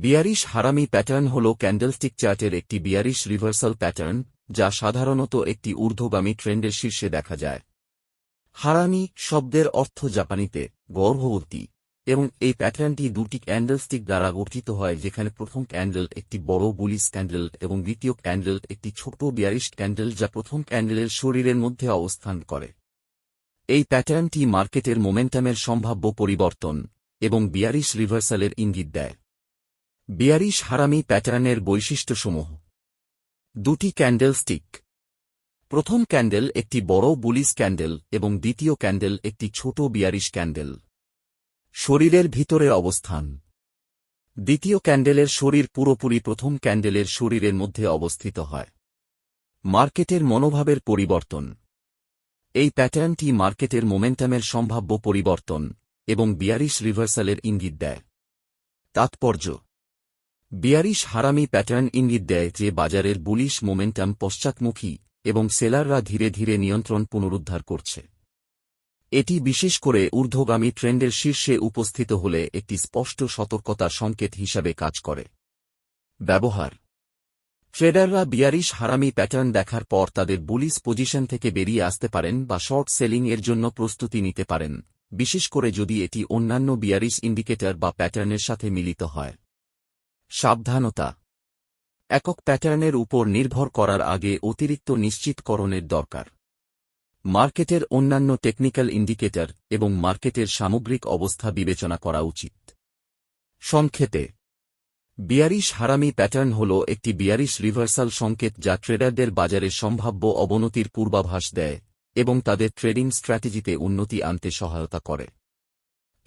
Bearish হারামি pattern হল candlestick চার্টের একটি বিয়ারিশ রিভার্সাল প্যাটার্ন, যা সাধারণত একটি ঊর্ধ্বগামী ট্রেন্ডের শীর্ষে দেখা যায়। হারামি শব্দের অর্থ জাপানিতে গর্ভবতী, এবং এই প্যাটার্নটি দুটি ক্যান্ডেলস্টিক দ্বারা গঠিত হয়, যেখানে প্রথম ক্যান্ডেল একটি বড় বুলিশ ক্যান্ডেল এবং দ্বিতীয় ক্যান্ডেল একটি ছোট বিয়ারিশ ক্যান্ডেল যা প্রথম ক্যান্ডেলের শরীরের মধ্যে অবস্থান করে। এই প্যাটার্নটি মার্কেটের মোমেন্টামের সম্ভাব্য পরিবর্তন এবং বিয়ারিশ রিভার্সালের ইঙ্গিত দেয়। বিয়ারিশ হারামি প্যাটার্নের বৈশিষ্ট্যসমূহ: দুটি ক্যান্ডেলস্টিক। প্রথম ক্যান্ডেল একটি বড় বুলিশ ক্যান্ডেল এবং দ্বিতীয় ক্যান্ডেল একটি ছোট বিয়ারিশ ক্যান্ডেল। শরীরের ভিতরে অবস্থান: দ্বিতীয় ক্যান্ডেলের শরীর পুরোপুরি প্রথম ক্যান্ডেলের শরীরের মধ্যে অবস্থিত হয়। মার্কেটের মনোভাবের পরিবর্তন: এই প্যাটার্নটি মার্কেটের মোমেন্টামের সম্ভাব্য পরিবর্তন এবং বিয়ারিশ রিভার্সালের ইঙ্গিত দেয়। তাৎপর্য: বিয়ারিশ হারামি প্যাটার্ন ইঙ্গিত দেয় যে বাজারের বুলিশ মোমেন্টাম পশ্চাৎমুখী এবং সেলাররা ধীরে ধীরে নিয়ন্ত্রণ পুনরুদ্ধার করছে। এটি বিশেষ করে ঊর্ধ্বগামী ট্রেন্ডের শীর্ষে উপস্থিত হলে একটি স্পষ্ট সতর্কতার সংকেত হিসাবে কাজ করে। ব্যবহার: ট্রেডাররা বিয়ারিশ হারামি প্যাটার্ন দেখার পর তাদের বুলিশ পজিশন থেকে বেরিয়ে আসতে পারেন বা শর্ট সেলিং এর জন্য প্রস্তুতি নিতে পারেন, বিশেষ করে যদি এটি অন্যান্য বিয়ারিশ ইন্ডিকেটর বা প্যাটার্নের সাথে মিলিত হয়। সাবধানতা: একক প্যাটার্নের উপর নির্ভর করার আগে অতিরিক্ত নিশ্চিতকরণের দরকার। মার্কেটের অন্যান্য টেকনিক্যাল ইন্ডিকেটর এবং মার্কেটের সামগ্রিক অবস্থা বিবেচনা করা উচিত। সংক্ষেপে, বিয়ারিশ হারামি প্যাটার্ন হল একটি বিয়ারিশ রিভার্সাল সংকেত যা ট্রেডারদের বাজারে সম্ভাব্য অবনতির পূর্বাভাস দেয় এবং তাদের ট্রেডিং স্ট্র্যাটেজিতে উন্নতি আনতে সহায়তা করে।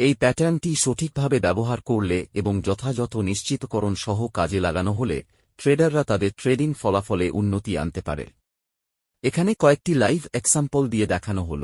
এই প্যাটার্নটি সঠিকভাবে ব্যবহার করলে এবং যথাযথ নিশ্চিতকরণ সহ কাজে লাগানো হলে ট্রেডাররা তাদের ট্রেডিং ফলাফলে উন্নতি আনতে পারে। এখানে কয়েকটি লাইভ এক্সাম্পল দিয়ে দেখানো হল।